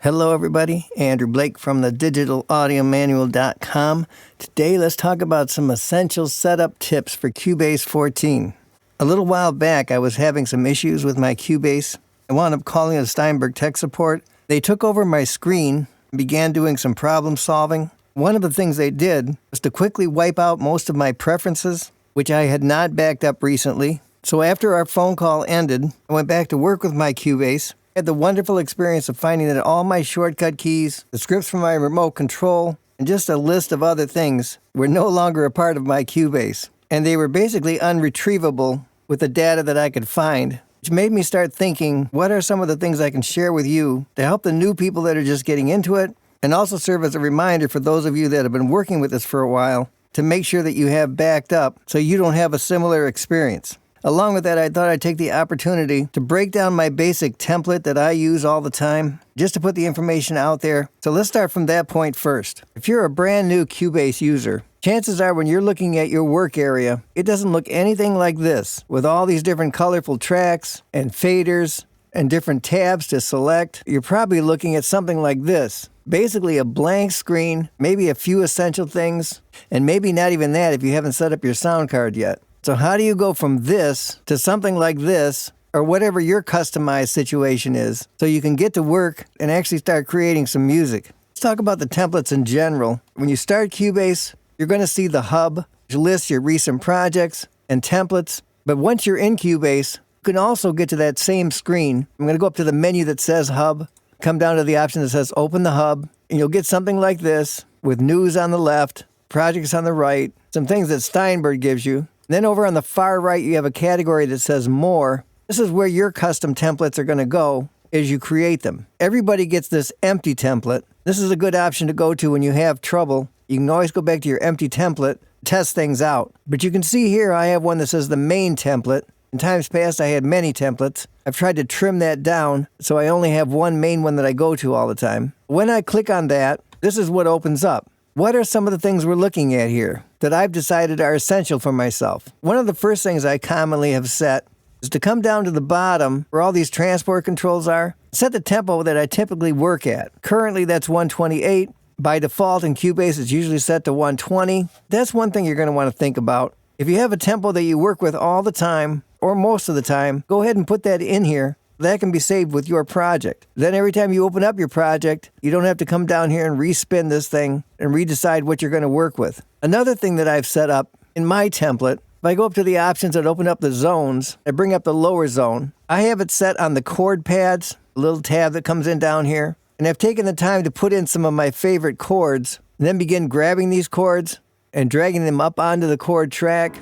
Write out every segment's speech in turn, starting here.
Hello everybody, Andrew Blake from the digitalaudiomanual.com. Today let's talk about some essential setup tips for Cubase 14. A little while back I was having some issues with my Cubase. I wound up calling the Steinberg tech support. They took over my screen and began doing some problem solving. One of the things they did was to quickly wipe out most of my preferences, which I had not backed up recently. So after our phone call ended, I went back to work with my Cubase. I had the wonderful experience of finding that all my shortcut keys, the scripts for my remote control, and just a list of other things were no longer a part of my Cubase. And they were basically unretrievable with the data that I could find, which made me start thinking, what are some of the things I can share with you to help the new people that are just getting into it, and also serve as a reminder for those of you that have been working with this for a while to make sure that you have backed up so you don't have a similar experience. Along with that, I thought I'd take the opportunity to break down my basic template that I use all the time, just to put the information out there. So let's start from that point first. If you're a brand new Cubase user, chances are when you're looking at your work area, it doesn't look anything like this, with all these different colorful tracks and faders and different tabs to select. You're probably looking at something like this. Basically a blank screen, maybe a few essential things, and maybe not even that if you haven't set up your sound card yet. So how do you go from this to something like this, or whatever your customized situation is, so you can get to work and actually start creating some music? Let's talk about the templates in general. When you start Cubase, you're going to see the hub, which lists your recent projects and templates. But once you're in Cubase, you can also get to that same screen. I'm going to go up to the menu that says Hub, come down to the option that says Open the Hub, and you'll get something like this with news on the left, projects on the right, some things that Steinberg gives you. Then over on the far right, you have a category that says More. This is where your custom templates are going to go as you create them. Everybody gets this empty template. This is a good option to go to when you have trouble. You can always go back to your empty template, test things out. But you can see here I have one that says the main template. In times past, I had many templates. I've tried to trim that down, so I only have one main one that I go to all the time. When I click on that, this is what opens up. What are some of the things we're looking at here that I've decided are essential for myself? One of the first things I commonly have set is to come down to the bottom where all these transport controls are, set the tempo that I typically work at. Currently, that's 128. By default in Cubase, it's usually set to 120. That's one thing you're going to want to think about. If you have a tempo that you work with all the time, or most of the time, go ahead and put that in here. That can be saved with your project. Then every time you open up your project, you don't have to come down here and respin this thing and redecide what you're going to work with. Another thing that I've set up in my template, if I go up to the options that open up the zones, I bring up the lower zone. I have it set on the chord pads, a little tab that comes in down here. And I've taken the time to put in some of my favorite chords, and then begin grabbing these chords and dragging them up onto the chord track.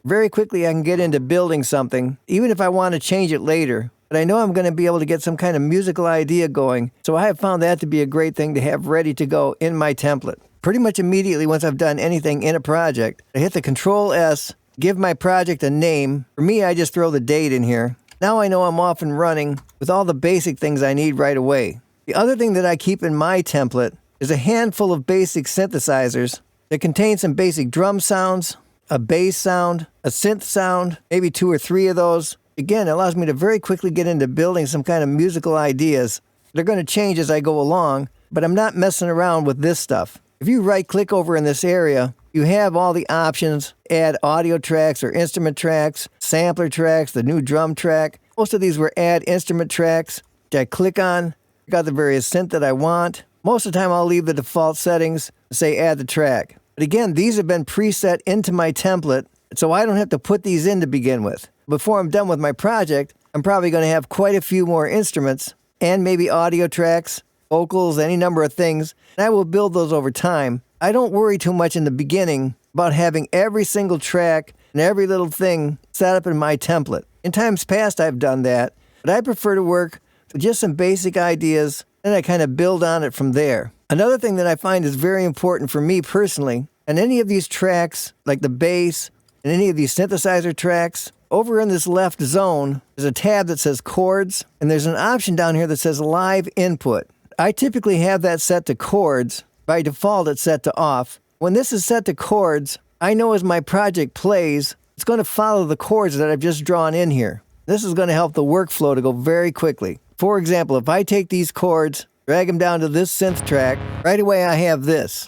Very quickly I can get into building something, even if I want to change it later. But I know I'm going to be able to get some kind of musical idea going, so I have found that to be a great thing to have ready to go in my template. Pretty much immediately once I've done anything in a project, I hit the Control-S, give my project a name. For me, I just throw the date in here. Now I know I'm off and running with all the basic things I need right away. The other thing that I keep in my template is a handful of basic synthesizers that contain some basic drum sounds, a bass sound, a synth sound, maybe 2 or 3 of those. Again, it allows me to very quickly get into building some kind of musical ideas. They're going to change as I go along, but I'm not messing around with this stuff. If you right-click over in this area, you have all the options, add audio tracks or instrument tracks, sampler tracks, the new drum track. Most of these were add instrument tracks, which I click on. I got the various synth that I want. Most of the time I'll leave the default settings and say add the track. But again, these have been preset into my template, so I don't have to put these in to begin with. Before I'm done with my project, I'm probably going to have quite a few more instruments and maybe audio tracks, vocals, any number of things, and I will build those over time. I don't worry too much in the beginning about having every single track and every little thing set up in my template. In times past, I've done that, but I prefer to work with just some basic ideas, and I kind of build on it from there. Another thing that I find is very important for me personally, and any of these tracks, like the bass and any of these synthesizer tracks, over in this left zone, there's a tab that says Chords, and there's an option down here that says Live Input. I typically have that set to Chords. By default, it's set to Off. When this is set to Chords, I know as my project plays, it's going to follow the chords that I've just drawn in here. This is going to help the workflow to go very quickly. For example, if I take these chords drag them down to this synth track. Right away I have this.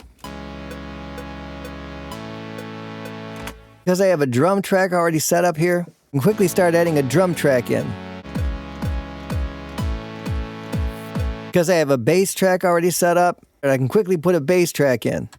Because I have a drum track already set up here, I can quickly start adding a drum track in. Because I have a bass track already set up, I can quickly put a bass track in.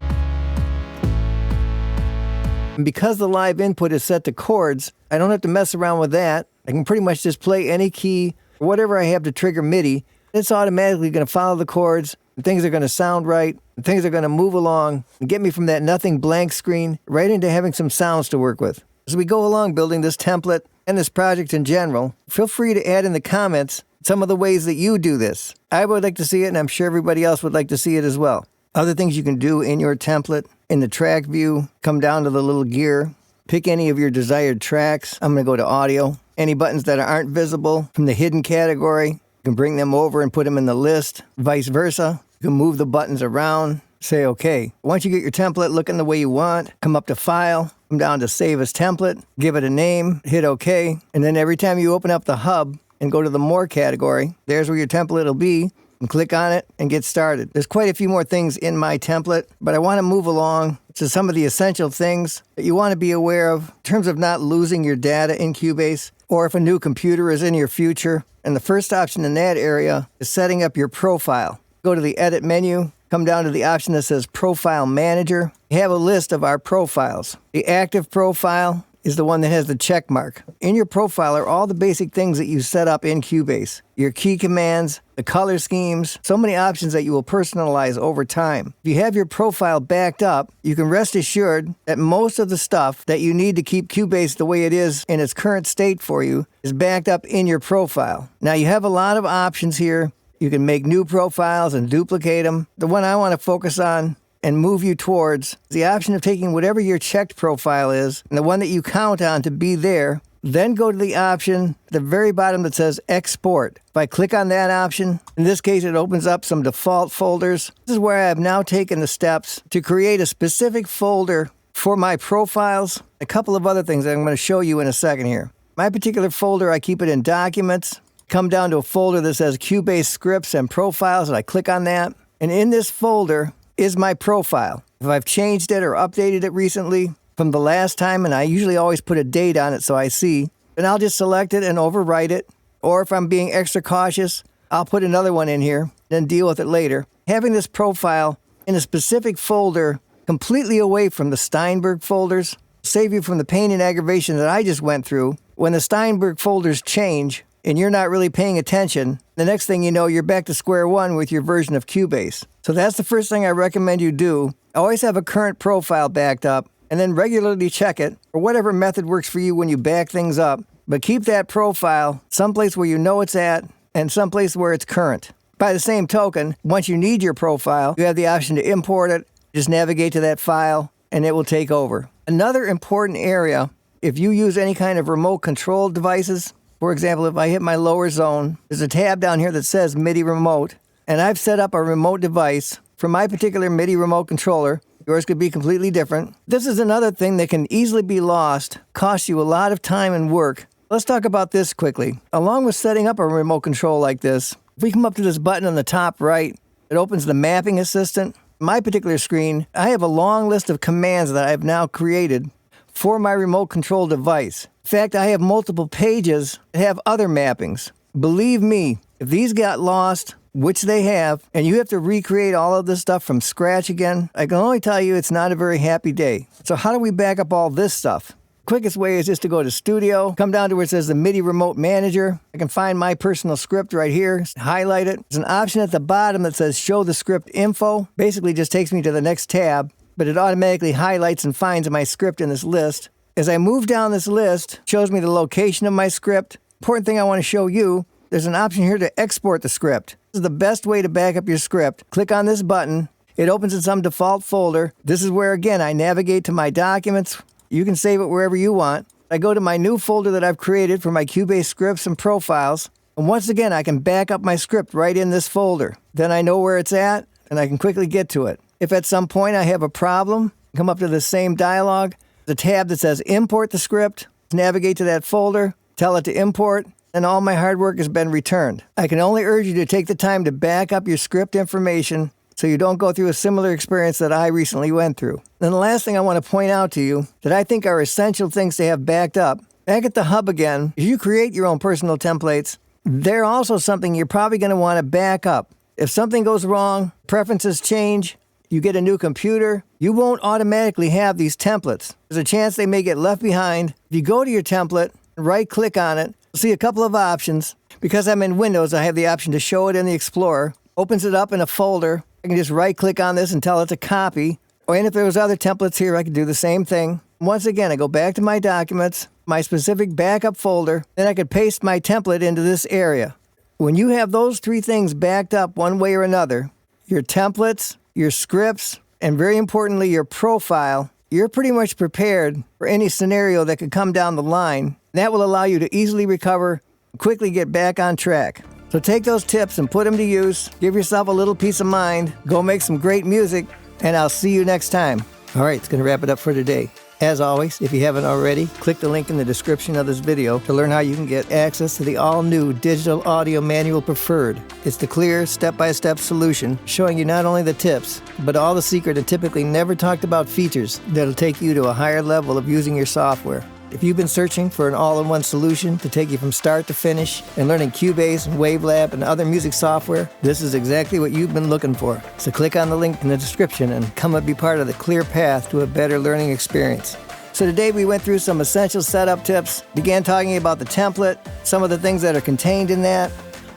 And because the live input is set to chords, I don't have to mess around with that. I can pretty much just play any key or whatever I have to trigger MIDI. It's automatically going to follow the chords, and things are going to sound right, and things are going to move along and get me from that nothing blank screen right into having some sounds to work with. As we go along building this template and this project in general, feel free to add in the comments some of the ways that you do this. I would like to see it, and I'm sure everybody else would like to see it as well. Other things you can do in your template, in the track view, come down to the little gear, pick any of your desired tracks. I'm going to go to audio. Any buttons that aren't visible from the hidden category, you can bring them over and put them in the list. Vice versa. You can move the buttons around. Say OK. Once you get your template looking the way you want, come up to File, come down to Save as Template, give it a name, hit OK, and then every time you open up the hub and go to the More category, there's where your template will be, and click on it and get started. There's quite a few more things in my template, but I want to move along to some of the essential things that you want to be aware of in terms of not losing your data in Cubase, or if a new computer is in your future. And the first option in that area is setting up your profile. Go to the Edit menu, come down to the option that says Profile Manager. You have a list of our profiles. The active profile is the one that has the check mark. In your profile are all the basic things that you set up in Cubase. Your key commands, the color schemes, so many options that you will personalize over time. If you have your profile backed up, you can rest assured that most of the stuff that you need to keep Cubase the way it is in its current state for you is backed up in your profile. Now you have a lot of options here. You can make new profiles and duplicate them. The one I want to focus on and move you towards is the option of taking whatever your checked profile is and the one that you count on to be there, then go to the option at the very bottom that says Export. If I click on that option, in this case it opens up some default folders. This is where I have now taken the steps to create a specific folder for my profiles. A couple of other things that I'm going to show you in a second here. My particular folder, I keep it in Documents. Come down to a folder that says Cubase Scripts and Profiles, and I click on that. And in this folder is my profile. If I've changed it or updated it recently from the last time, and I usually always put a date on it so I see, then I'll just select it and overwrite it. Or if I'm being extra cautious, I'll put another one in here, then deal with it later. Having this profile in a specific folder completely away from the Steinberg folders save you from the pain and aggravation that I just went through. When the Steinberg folders change and you're not really paying attention, the next thing you know, you're back to square one with your version of Cubase. So that's the first thing I recommend you do. Always have a current profile backed up, and then regularly check it, or whatever method works for you when you back things up. But keep that profile someplace where you know it's at, and someplace where it's current. By the same token, once you need your profile, you have the option to import it. Just navigate to that file, and it will take over. Another important area, if you use any kind of remote control devices, for example, if I hit my lower zone, there's a tab down here that says MIDI Remote, and I've set up a remote device for my particular MIDI remote controller. Yours could be completely different. This is another thing that can easily be lost, costs you a lot of time and work. Let's talk about this quickly. Along with setting up a remote control like this, if we come up to this button on the top right, it opens the Mapping Assistant. On my particular screen, I have a long list of commands that I've now created for my remote control device. In fact, I have multiple pages that have other mappings. Believe me, if these got lost, which they have, and you have to recreate all of this stuff from scratch again, I can only tell you it's not a very happy day. So how do we back up all this stuff? Quickest way is just to go to Studio, come down to where it says the MIDI Remote Manager. I can find my personal script right here, highlight it. There's an option at the bottom that says Show the Script Info. Basically just takes me to the next tab, but it automatically highlights and finds my script in this list. As I move down this list, it shows me the location of my script. Important thing I want to show you, there's an option here to export the script. This is the best way to back up your script. Click on this button. It opens in some default folder. This is where, again, I navigate to my documents. You can save it wherever you want. I go to my new folder that I've created for my Cubase scripts and profiles. And once again, I can back up my script right in this folder. Then I know where it's at, and I can quickly get to it. If at some point I have a problem, come up to the same dialog, the tab that says Import the Script, navigate to that folder, tell it to import, and all my hard work has been returned. I can only urge you to take the time to back up your script information so you don't go through a similar experience that I recently went through. And the last thing I want to point out to you that I think are essential things to have backed up, back at the hub again, if you create your own personal templates, they're also something you're probably going to want to back up. If something goes wrong, preferences change, you get a new computer, you won't automatically have these templates. There's a chance they may get left behind. If you go to your template, right-click on it, you'll see a couple of options. Because I'm in Windows, I have the option to show it in the Explorer. Opens it up in a folder. I can just right-click on this and tell it to copy. And if there was other templates here, I could do the same thing. Once again, I go back to my documents, my specific backup folder, then I could paste my template into this area. When you have those three things backed up one way or another, your templates, your scripts, and very importantly, your profile, you're pretty much prepared for any scenario that could come down the line. That will allow you to easily recover, quickly get back on track. So take those tips and put them to use. Give yourself a little peace of mind. Go make some great music, and I'll see you next time. All right, it's going to wrap it up for today. As always, if you haven't already, click the link in the description of this video to learn how you can get access to the all-new Digital Audio Manual Preferred. It's the clear, step-by-step solution showing you not only the tips, but all the secret and typically never talked about features that'll take you to a higher level of using your software. If you've been searching for an all-in-one solution to take you from start to finish and learning Cubase and Wavelab and other music software, this is exactly what you've been looking for. So click on the link in the description and come and be part of the clear path to a better learning experience. So today we went through some essential setup tips, began talking about the template, some of the things that are contained in that,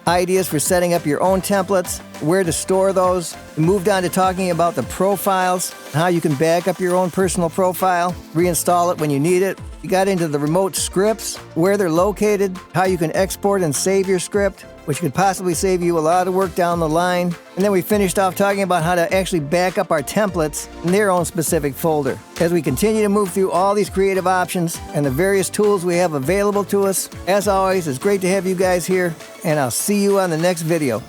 ideas for setting up your own templates, where to store those. We moved on to talking about the profiles, how you can back up your own personal profile, reinstall it when you need it. We got into the remote scripts, where they're located, how you can export and save your script, which could possibly save you a lot of work down the line. And then we finished off talking about how to actually back up our templates in their own specific folder. As we continue to move through all these creative options and the various tools we have available to us, as always, it's great to have you guys here, and I'll see you on the next video.